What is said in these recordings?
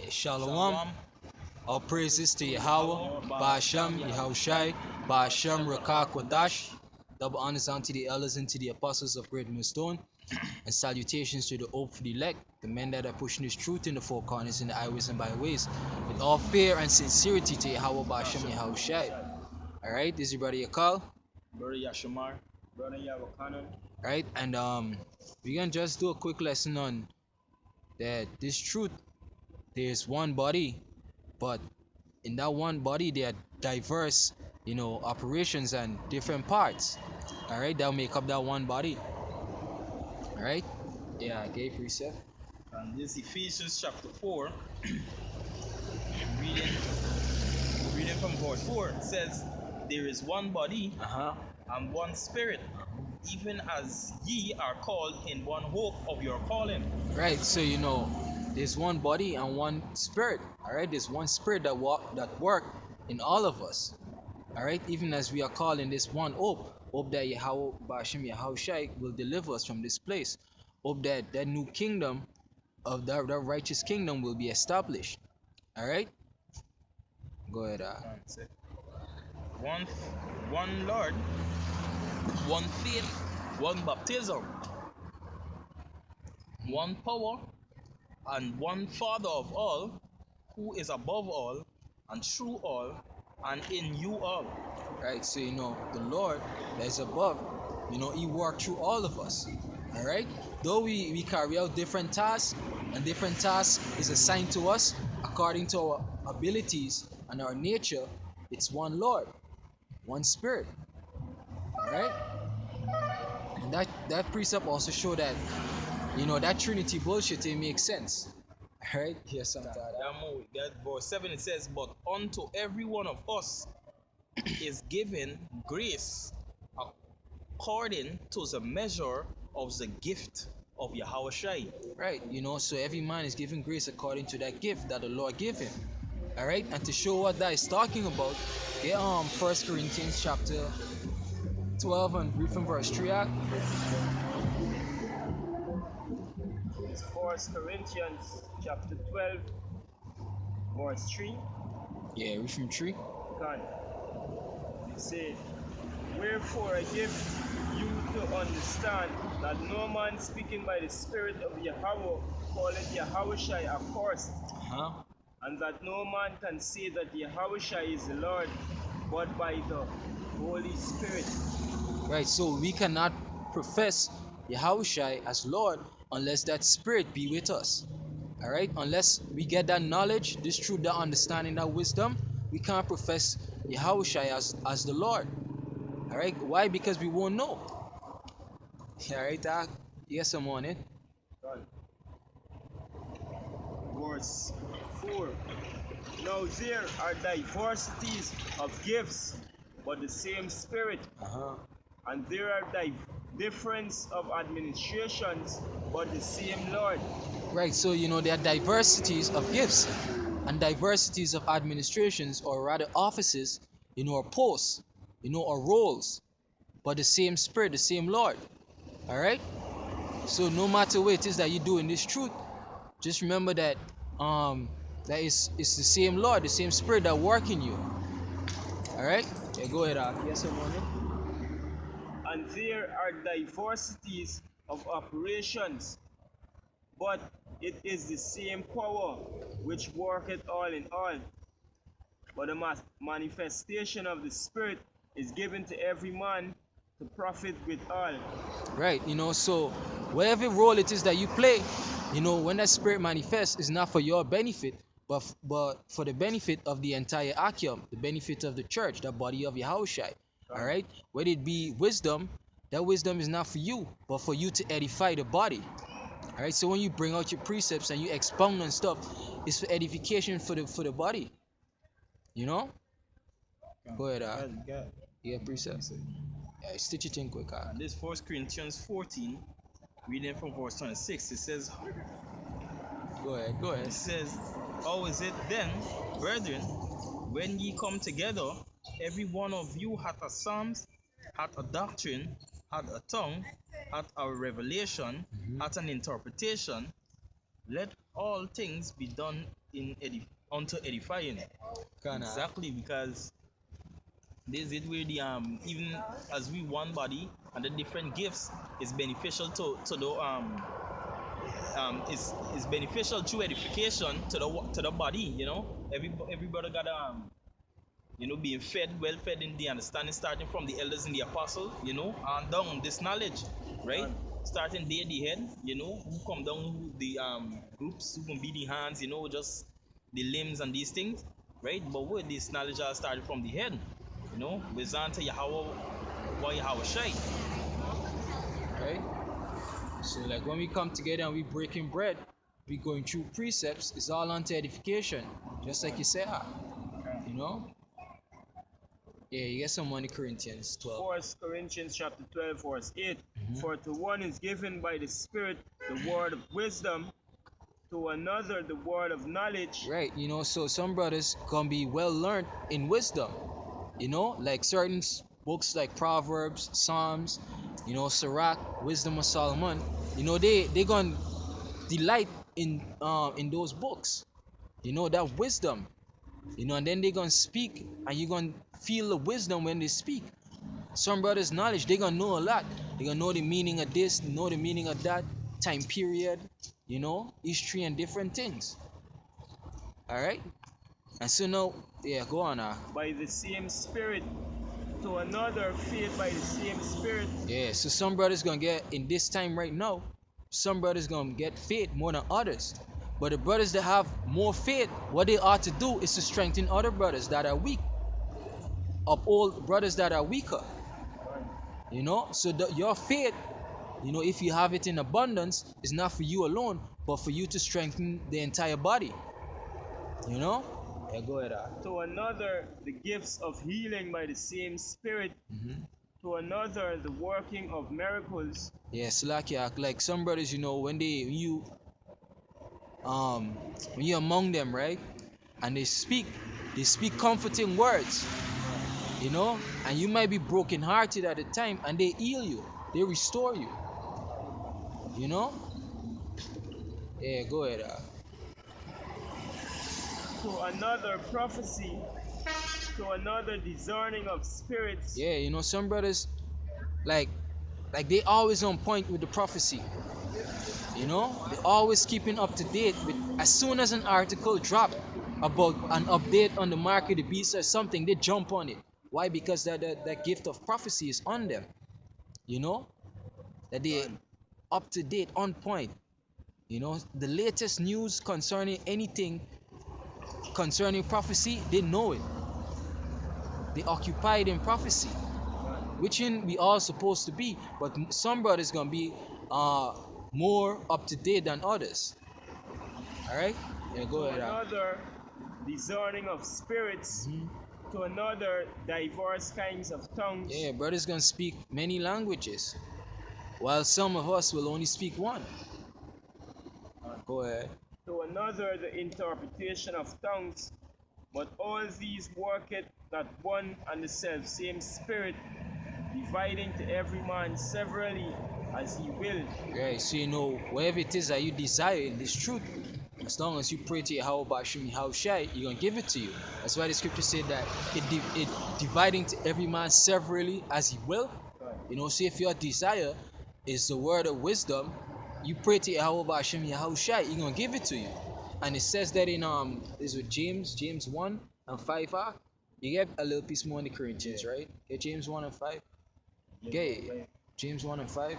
Shalom. All praises to Yahweh, Ba'ashem, Yahawashi, Ba'ashem, Rakak, Wadash. Double honors unto the elders and to the apostles of Great Millstone. And salutations to the hopeful elect, the men that are pushing this truth in the four corners, in the highways and byways, with all fear and sincerity to Yahweh, Ba'ashem, Yahawashi. Alright, this is your brother Yakal. Brother Yashamar, Brother Yawakanan. Alright, and we're gonna just do a quick lesson on that this truth. There's one body, but in that one body there are diverse, operations and different parts. All right, that make up that one body. All right, yeah, okay, precept. And this Ephesians chapter 4, reading from verse 4, it says, "There is one body and one spirit, even as ye are called in one hope of your calling." Right, so there's one body and one spirit. All right, there's one spirit that work in all of us. All right, even as we are calling this one hope that Yahweh Ba'ashem Yahawashi will deliver us from this place. Hope that that new kingdom of that righteous kingdom will be established. All right, go ahead. One Lord, one faith, one baptism, one power, and one Father of all, who is above all, and through all, and in you all. Right, so the Lord that is above, He worked through all of us. All right, though we carry out different tasks, and different tasks is assigned to us according to our abilities and our nature. It's one Lord, one Spirit. All right, and that precept also show that that Trinity bullshit it makes sense. All right, here's something. That verse 7 it says, "But unto every one of us is given grace according to the measure of the gift of Yahawashi." Right, so every man is given grace according to that gift that the Lord gave him. All right, and to show what that is talking about, get 1 Corinthians chapter 12 and read from verse 3. It's 1 Corinthians chapter 12, verse 3. Yeah, read from 3. Can it say, "Wherefore I give you to understand that no man speaking by the Spirit of Yahweh calleth Yahawashi accursed, and that no man can say that Yahawashi is the Lord, but by the Holy Spirit." Right, so we cannot profess Yahawashi as Lord unless that Spirit be with us. All right, unless we get that knowledge, this truth, that understanding, that wisdom, we can't profess Yahawashi as the Lord. All right, why? Because we won't know. All right, Doc? Yes, I'm on it. Verse 4. "Now there are diversities of gifts, but the same Spirit. And there are difference of administrations, but the same Lord." Right, so there are diversities of gifts and diversities of administrations, or rather offices, or posts, or roles, but the same Spirit, the same Lord. All right, so no matter what it is that you do in this truth, just remember that that it's the same Lord, the same Spirit that work in you. All right, yeah, go ahead. Yes, I'm on it. "And there are diversities of operations, but it is the same power which worketh all in all. But the manifestation of the Spirit is given to every man to profit with all." Right, so whatever role it is that you play, when that Spirit manifests, is not for your benefit, but for the benefit of the entire Akim, the benefit of the church, the body of Yahawashi. All right, whether it be wisdom, that wisdom is not for you, but for you to edify the body. All right, so when you bring out your precepts and you expound on stuff, it's for edification for the body. Go ahead. Yeah, precepts. Yeah, stitch it in quick. And this 1 Corinthians 14, reading from verse 26, it says, Go ahead. It says, "How is it then, brethren, when ye come together, every one of you hath a psalms, hath a doctrine, hath a tongue, hath a revelation, hath an interpretation? let all things be done in unto edifying. Kinda. Exactly, because this is where the even as we one body and the different gifts is beneficial to the is beneficial through edification to the body. You know, every brother got being fed, well fed in the understanding, starting from the elders and the apostle, and down this knowledge, right? Starting there, the head, who come down, who the groups, who can be the hands, just the limbs and these things, right? But with this knowledge all started from the head, with Zanta YAHAWASHI. Right? So like when we come together and we breaking bread, we going through precepts, it's all unto edification. Just like you say, you know? Yeah, you get some money Corinthians 12. 1 Corinthians chapter 12, verse 8. For to one is given by the Spirit the word of wisdom, to another the word of knowledge. Right, so some brothers gonna be well learned in wisdom. Like certain books like Proverbs, Psalms, Sirach, Wisdom of Solomon. They gonna delight in those books. That wisdom. And then they gonna speak, and you gonna feel the wisdom when they speak. Some brothers' knowledge, they gonna know a lot. They gonna know the meaning of this, know the meaning of that, time period, history and different things. All right. And so now, yeah, go on now. By the same Spirit, to another faith by the same Spirit. Yeah, so some brothers gonna get in this time right now. Some brothers gonna get faith more than others. But the brothers that have more faith, what they ought to do is to strengthen other brothers that are weak, uphold brothers that are weaker. So your faith, if you have it in abundance, is not for you alone, but for you to strengthen the entire body. Yeah, go ahead. To another the gifts of healing by the same Spirit. To another the working of miracles. Yeah, like some brothers, when you're among them, right, and they speak comforting words, and you might be brokenhearted at the time, and they heal you, they restore you. You know? Yeah, go ahead. To another prophecy. To another discerning of spirits. Yeah, some brothers like they always on point with the prophecy. They always keeping up to date with as soon as an article drop about an update on the mark of the beast or something, they jump on it. Why? Because that gift of prophecy is on them. You know? That they up to date, on point. The latest news concerning anything concerning prophecy, they know it. They occupied in prophecy, which in we all supposed to be, but some brothers gonna be more up to date than others. All right, yeah, go To ahead. another discerning of spirits. To another diverse kinds of tongues. Yeah, brothers gonna speak many languages, while some of us will only speak one. Go ahead. To another the interpretation of tongues. But all these worketh that one and the self same Spirit, dividing to every man severally as he will. Right, so whatever it is that you desire in this truth, as long as you pray to Yahawashi, you're gonna give it to you. That's why the scripture said that it dividing to every man severally as he will. So if your desire is the word of wisdom, you pray to Yahawashi, you're gonna give it to you. And it says that in is with James 1 and 5. You get a little piece more in the Corinthians, right? Get James 1 and 5. Get James 1 and 5.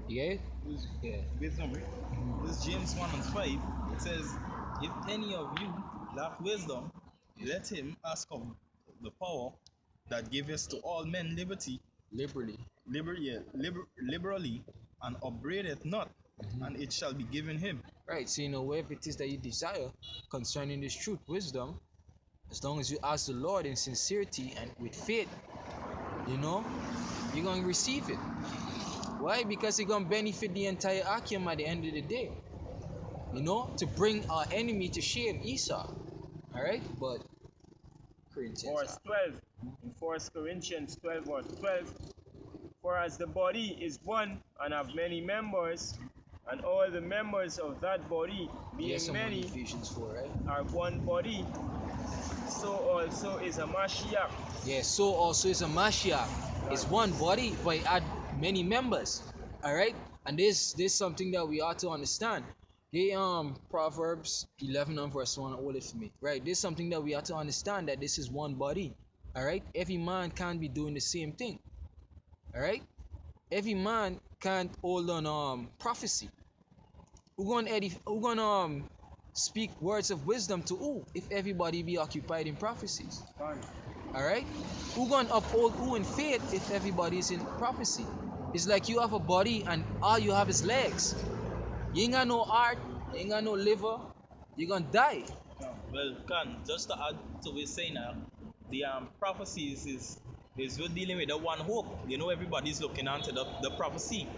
Yeah? Yeah, wisdom. This James 1 and 5, it says, if any of you lack wisdom, let him ask of the power that giveth to all men liberty, Liberally. liberally, and upbraideth not, and it shall be given him. Right, so whatever it is that you desire concerning this truth, wisdom, as long as you ask the Lord in sincerity and with faith, you're going to receive it. Why? Because it's going to benefit the entire Akim at the end of the day. To bring our enemy to shame, Esau. Alright? But, Corinthians. Verse 12. In 1 Corinthians 12, verse 12. For as the body is one and have many members, and all the members of that body, Yes, being I'm on many, Ephesians 4, right? are one body, so also is a Mashiach. Yeah, so also is a Mashiach. It's one body, but it had many members. Alright? And this something that we ought to understand. The Proverbs 11 and verse 1 hold it for me. Right? This is something that we ought to understand, that this is one body. Alright? Every man can't be doing the same thing. Alright? Every man can't hold on prophecy. Who gonna speak words of wisdom to who if everybody be occupied in prophecies? Alright? Who gonna uphold who in faith if everybody is in prophecy? It's like you have a body and all you have is legs. You ain't got no heart, you ain't got no liver, you're gonna die. Well, just to add to what we're saying now, the prophecies is we're dealing with the one hope. You know, everybody's looking onto the prophecy.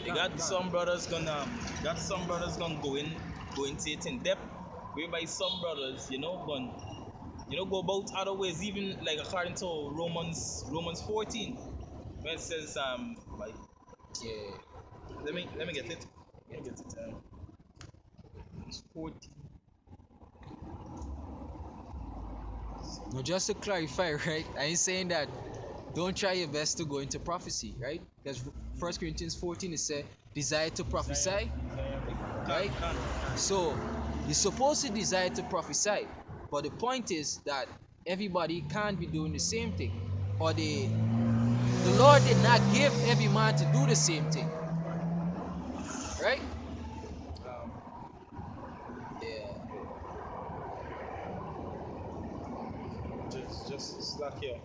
You got some brothers gonna go into it in depth, whereby some brothers, go about other ways, even like according to Romans 14, where it says like, Yeah. let me get it. Let me get it. Romans 14. Now just to clarify, right? I ain't saying that don't try your best to go into prophecy, right? Because 1 Corinthians 14 it said desire to prophesy, right? So you're supposed to desire to prophesy, but the point is that everybody can't be doing the same thing, or the Lord did not give every man to do the same thing, right? Um, Yeah. just slack here.